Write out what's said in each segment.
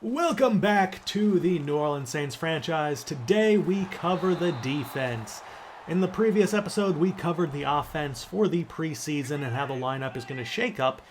Welcome back to the New Orleans Saints franchise. Today we cover the defense. In the previous episode, we covered the offense for the preseason and how the lineup is going to shake up.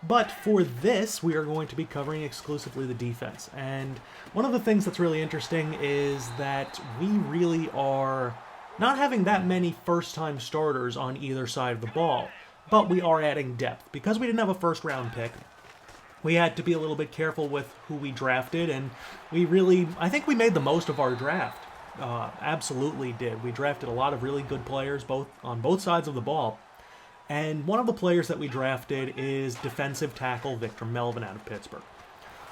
But for this, we are going to be covering exclusively the defense. And one of the things that's really interesting is that we really are not having that many first-time starters on either side of the ball. But we are adding depth. Because we didn't have a first-round pick, we had to be a little bit careful with who we drafted, and I think we made the most of our draft. Absolutely did. We drafted a lot of really good players on both sides of the ball. And one of the players that we drafted is defensive tackle Victor Melvin out of Pittsburgh.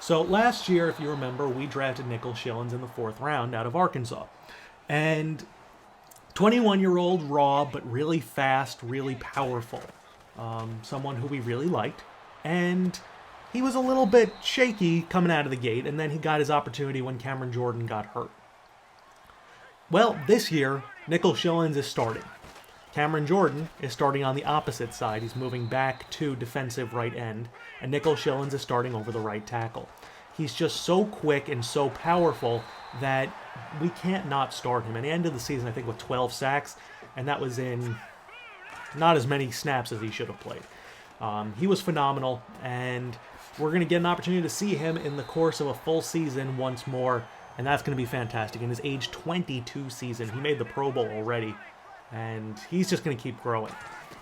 So last year, if you remember, we drafted Nickel Shillings in the 4th round out of Arkansas. And 21-year-old raw, but really fast, really powerful. Someone who we really liked. And he was a little bit shaky coming out of the gate, and then he got his opportunity when Cameron Jordan got hurt. Well, this year, Nickel Shillings is starting. Cameron Jordan is starting on the opposite side. He's moving back to defensive right end, and Nickel Shillings is starting over the right tackle. He's just so quick and so powerful that we can't not start him. And he ended the season, I think, with 12 sacks, and that was in not as many snaps as he should have played. He was phenomenal, and we're going to get an opportunity to see him in the course of a full season once more, and that's going to be fantastic. In his age 22 season, he made the Pro Bowl already, and he's just going to keep growing.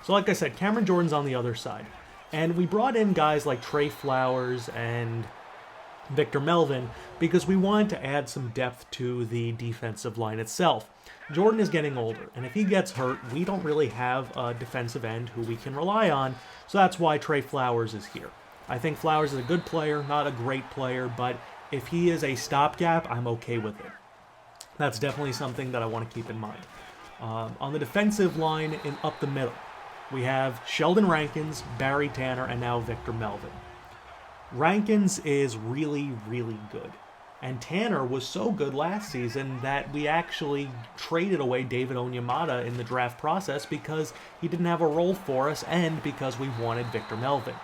So like I said, Cameron Jordan's on the other side, and we brought in guys like Trey Flowers and Victor Melvin because we wanted to add some depth to the defensive line itself. Jordan is getting older, and if he gets hurt, we don't really have a defensive end who we can rely on, so that's why Trey Flowers is here. I think Flowers is a good player, not a great player, but if he is a stopgap, I'm okay with it. That's definitely something that I want to keep in mind. On the defensive line up the middle, we have Sheldon Rankins, Barry Tanner, and now Victor Melvin. Rankins is really, really good. And Tanner was so good last season that we actually traded away David Onyemata in the draft process because he didn't have a role for us and because we wanted Victor Melvin.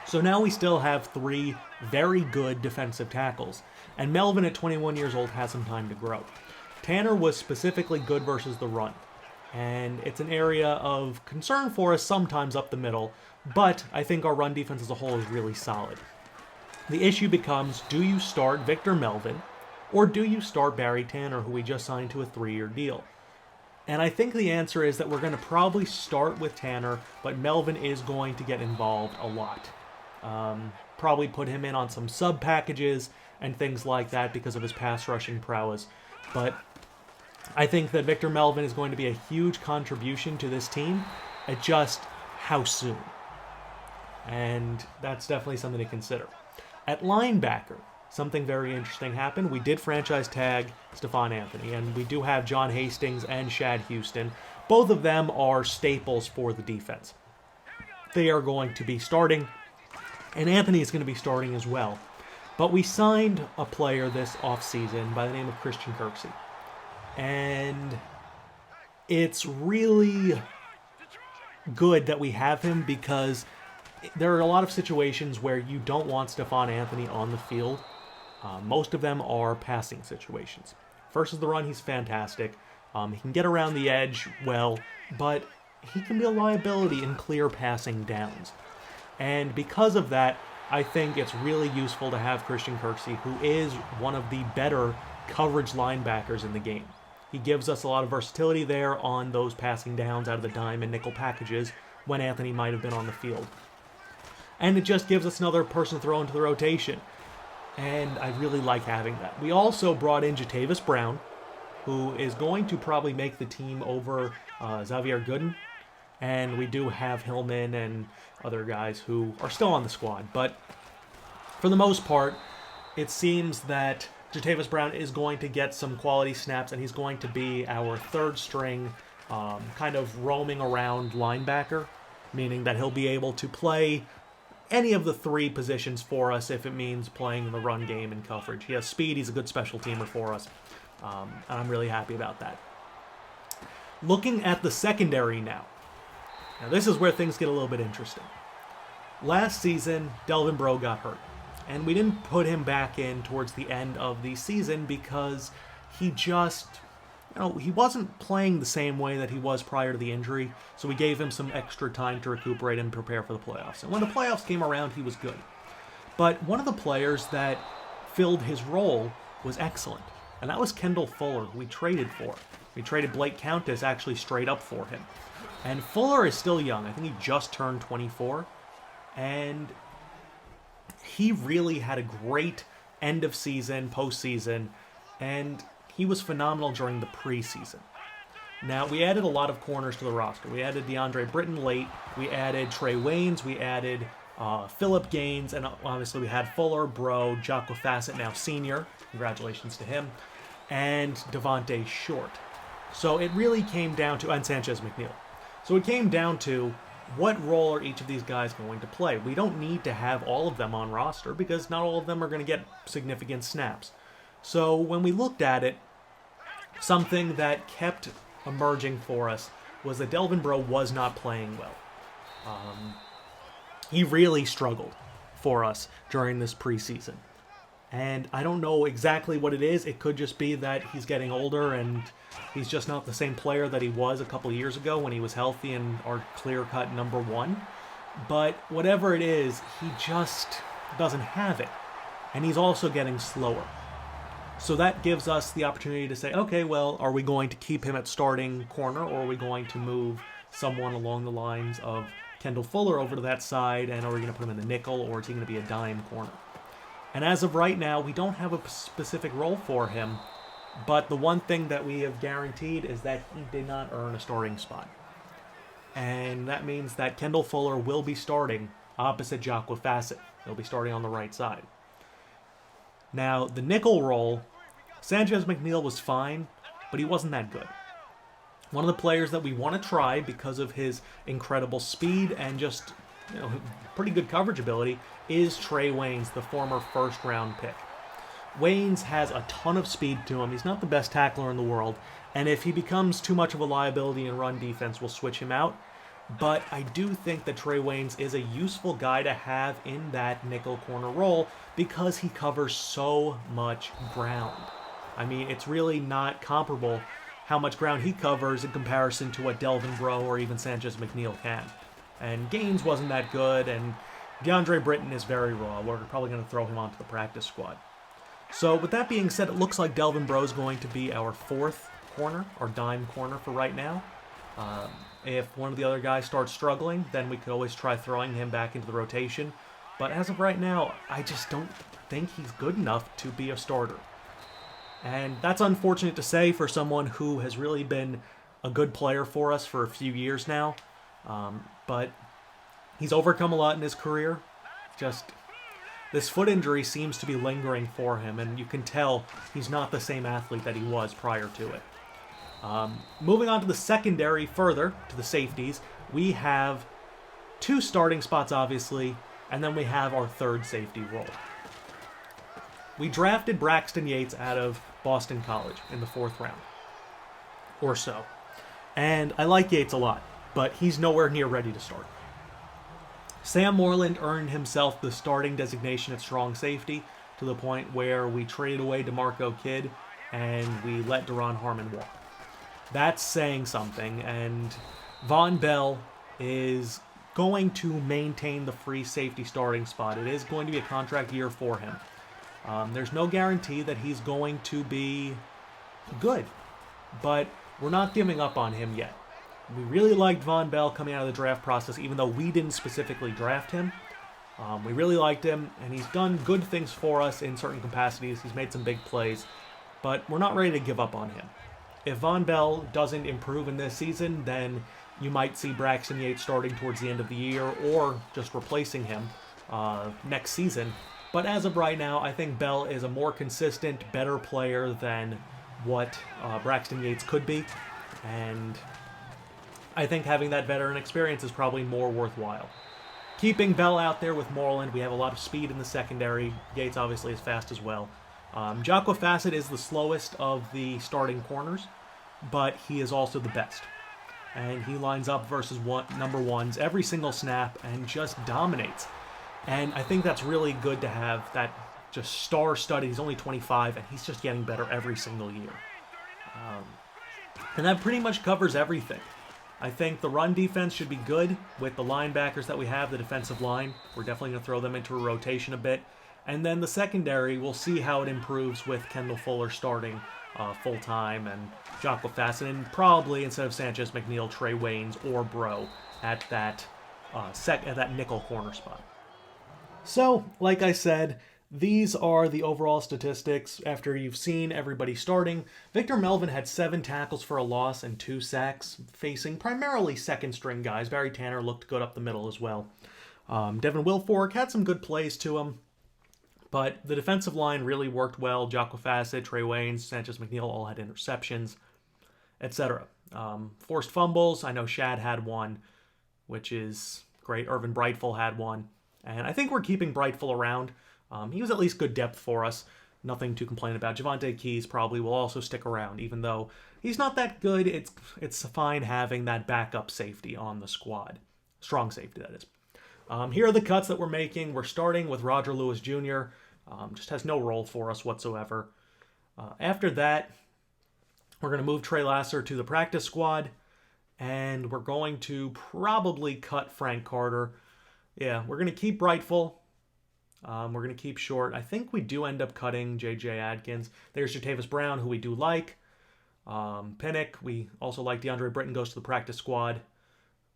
So now we still have 3 very good defensive tackles, and Melvin at 21 years old has some time to grow. Tanner was specifically good versus the run, and it's an area of concern for us sometimes up the middle, but I think our run defense as a whole is really solid. The issue becomes, do you start Victor Melvin, or do you start Barry Tanner, who we just signed to a 3-year deal? And I think the answer is that we're going to probably start with Tanner, but Melvin is going to get involved a lot. Probably put him in on some sub packages and things like that because of his pass rushing prowess. But I think that Victor Melvin is going to be a huge contribution to this team at just how soon. And that's definitely something to consider. At linebacker, something very interesting happened. We did franchise tag Stephon Anthony, and we do have John Hastings and Shad Houston. Both of them are staples for the defense. They are going to be starting, and Anthony is going to be starting as well. But we signed a player this offseason by the name of Christian Kirksey. And it's really good that we have him because there are a lot of situations where you don't want Stephon Anthony on the field. Most of them are passing situations. Versus the run, he's fantastic. He can get around the edge well, but he can be a liability in clear passing downs. And because of that, I think it's really useful to have Christian Kirksey, who is one of the better coverage linebackers in the game. He gives us a lot of versatility there on those passing downs out of the dime and nickel packages when Anthony might have been on the field. And it just gives us another person to throw into the rotation. And I really like having that. We also brought in Jocqua Brown, who is going to probably make the team over Xavier Gooden. And we do have Hillman and other guys who are still on the squad. But for the most part, it seems that Jocqua Brown is going to get some quality snaps, and he's going to be our third string kind of roaming around linebacker, meaning that he'll be able to play any of the 3 positions for us if it means playing in the run game and coverage. He has speed, he's a good special teamer for us, and I'm really happy about that. Looking at the secondary now, this is where things get a little bit interesting. Last season, Delvin Breaux got hurt, And we didn't put him back in towards the end of the season because he just, he wasn't playing the same way that he was prior to the injury. So we gave him some extra time to recuperate and prepare for the playoffs. And when the playoffs came around, he was good. But one of the players that filled his role was excellent. And that was Kendall Fuller, who we traded for. We traded Blake Countess actually straight up for him. And Fuller is still young. I think he just turned 24. And he really had a great end of season, postseason, and he was phenomenal during the preseason. Now, we added a lot of corners to the roster. We added DeAndre Britton late. We added Trey Waynes. We added Phillip Gaines. And obviously we had Fuller, Breaux, Jocqua Fassitt, now senior. Congratulations to him. And Devontae Short. So it really came down to, and Sanchez McNeil. So it came down to, what role are each of these guys going to play? We don't need to have all of them on roster because not all of them are going to get significant snaps. So when we looked at it, something that kept emerging for us was that Delvin Breaux was not playing well. He really struggled for us during this preseason. And I don't know exactly what it is. It could just be that he's getting older and he's just not the same player that he was a couple of years ago when he was healthy and our clear-cut number one. But whatever it is, he just doesn't have it. And he's also getting slower. So that gives us the opportunity to say, okay, well, are we going to keep him at starting corner, or are we going to move someone along the lines of Kendall Fuller over to that side, and are we going to put him in the nickel, or is he going to be a dime corner? And as of right now, we don't have a specific role for him, but the one thing that we have guaranteed is that he did not earn a starting spot. And that means that Kendall Fuller will be starting opposite Jocqua Fassitt. He'll be starting on the right side. Now, the nickel role, Sanchez McNeil was fine, but he wasn't that good. One of the players that we want to try because of his incredible speed and just pretty good coverage ability is Trey Waynes, the former first-round pick. Waynes has a ton of speed to him. He's not the best tackler in the world, and if he becomes too much of a liability in run defense, we'll switch him out. But I do think that Trey Waynes is a useful guy to have in that nickel corner role because he covers so much ground. I mean, it's really not comparable how much ground he covers in comparison to what Delvin Breaux or even Sanchez McNeil can. And Gaines wasn't that good, and DeAndre Britton is very raw. We're probably going to throw him onto the practice squad. So with that being said, it looks like Delvin Breaux is going to be our fourth corner, or dime corner for right now. If one of the other guys starts struggling, then we could always try throwing him back into the rotation. But as of right now, I just don't think he's good enough to be a starter. And that's unfortunate to say for someone who has really been a good player for us for a few years now. But he's overcome a lot in his career. Just this foot injury seems to be lingering for him, and you can tell he's not the same athlete that he was prior to it. Moving on to the secondary further, to the safeties, we have two starting spots, obviously, and then we have our third safety role. We drafted Braxton Yates out of Boston College in the 4th round, or so. And I like Yates a lot, but he's nowhere near ready to start. Sam Moreland earned himself the starting designation at strong safety to the point where we traded away DeMarco Kidd and we let Deron Harmon walk. That's saying something, and Von Bell is going to maintain the free safety starting spot. It is going to be a contract year for him. There's no guarantee that he's going to be good, but we're not giving up on him yet. We really liked Von Bell coming out of the draft process, even though we didn't specifically draft him. We really liked him, and he's done good things for us in certain capacities. He's made some big plays, but we're not ready to give up on him. If Von Bell doesn't improve in this season, then you might see Braxton Yates starting towards the end of the year or just replacing him next season. But as of right now, I think Bell is a more consistent, better player than what Braxton Yates could be. And I think having that veteran experience is probably more worthwhile. Keeping Bell out there with Moreland, we have a lot of speed in the secondary. Yates obviously is fast as well. Jocqua Fassitt is the slowest of the starting corners, but he is also the best. And he lines up versus number ones every single snap and just dominates. And I think that's really good to have that just star-studded. He's only 25, and he's just getting better every single year. And that pretty much covers everything. I think the run defense should be good with the linebackers that we have, the defensive line. We're definitely going to throw them into a rotation a bit. And then the secondary, we'll see how it improves with Kendall Fuller starting full-time and Jocqua Fassitt, and probably, instead of Sanchez, McNeil, Trey Waynes, or Breaux at that nickel corner spot. So, like I said, these are the overall statistics after you've seen everybody starting. Victor Melvin had 7 tackles for a loss and 2 sacks, facing primarily second-string guys. Barry Tanner looked good up the middle as well. Devin Wilfork had some good plays to him, but the defensive line really worked well. Jocqua Fassitt, Trey Waynes, Sanchez McNeil all had interceptions, etc. Forced fumbles, I know Shad had one, which is great. Irvin Brightful had one. And I think we're keeping Brightful around. He was at least good depth for us. Nothing to complain about. Javonte Keys probably will also stick around, even though he's not that good. It's fine having that backup safety on the squad. Strong safety, that is. Here are the cuts that we're making. We're starting with Roger Lewis Jr. Just has no role for us whatsoever. After that, we're going to move Trey Lasser to the practice squad, and we're going to probably cut Frank Carter. Yeah, we're going to keep Brightful. We're going to keep Short. I think we do end up cutting J.J. Adkins. There's Jatavis Brown, who we do like. Pinnock, we also like. DeAndre Britton goes to the practice squad.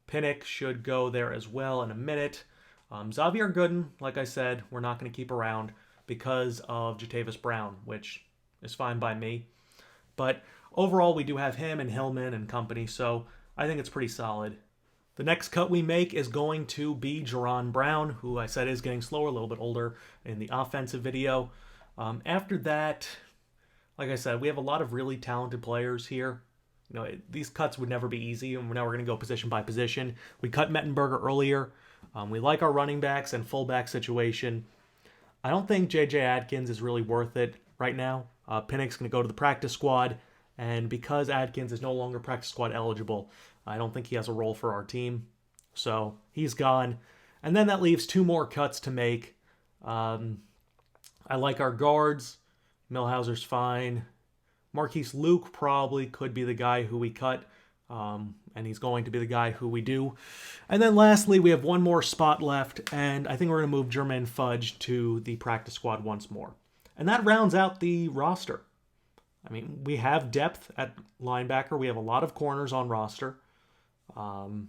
Pinnock should go there as well in a minute. Xavier Gooden, like I said, we're not going to keep around because of Jatavis Brown, which is fine by me. But overall, we do have him and Hillman and company, so I think it's pretty solid. The next cut we make is going to be Jaron Brown, who I said is getting slower, a little bit older in the offensive video. After that, like I said, we have a lot of really talented players here. You know, these cuts would never be easy, and now we're going to go position by position. We cut Mettenberger earlier. We like our running backs and fullback situation. I don't think J.J. Adkins is really worth it right now. Pinnock's going to go to the practice squad, and because Adkins is no longer practice squad eligible, I don't think he has a role for our team. So he's gone. And then that leaves 2 more cuts to make. I like our guards. Millhauser's fine. Marquise Luke probably could be the guy who we cut. And he's going to be the guy who we do. And then lastly, we have 1 more spot left. And I think we're going to move Jermaine Fudge to the practice squad once more. And that rounds out the roster. I mean, we have depth at linebacker. We have a lot of corners on roster.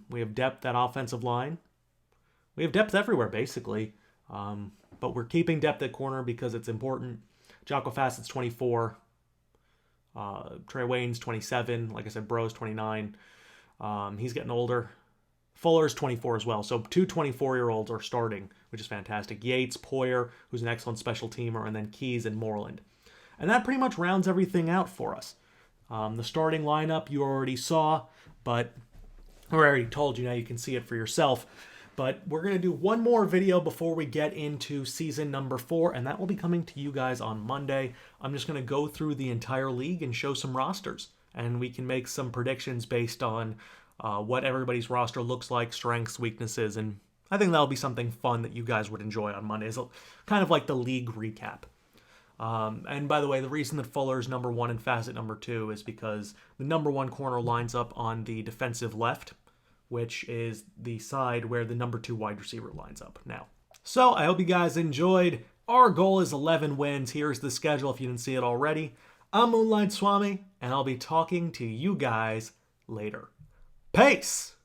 We have depth at offensive line. We have depth everywhere, basically. But we're keeping depth at corner because it's important. Jocqua Fassitt's 24. Trey Waynes, 27. Like I said, Breaux, 29. He's getting older. Fuller's 24 as well. So 2 24-year-olds are starting, which is fantastic. Yates, Poyer, who's an excellent special teamer, and then Keys and Moreland. And that pretty much rounds everything out for us. The starting lineup you already saw, but I already told you, now you can see it for yourself. But we're going to do 1 more video before we get into season number 4, and that will be coming to you guys on Monday. I'm just going to go through the entire league and show some rosters, and we can make some predictions based on what everybody's roster looks like, strengths, weaknesses, and I think that'll be something fun that you guys would enjoy on Monday. It's kind of like the league recap. And by the way, the reason that Fuller's number 1 and Fassitt number 2 is because the number 1 corner lines up on the defensive left, which is the side where the number 2 wide receiver lines up now. So I hope you guys enjoyed. Our goal is 11 wins. Here's the schedule if you didn't see it already. I'm Moonlightswami, and I'll be talking to you guys later. Peace!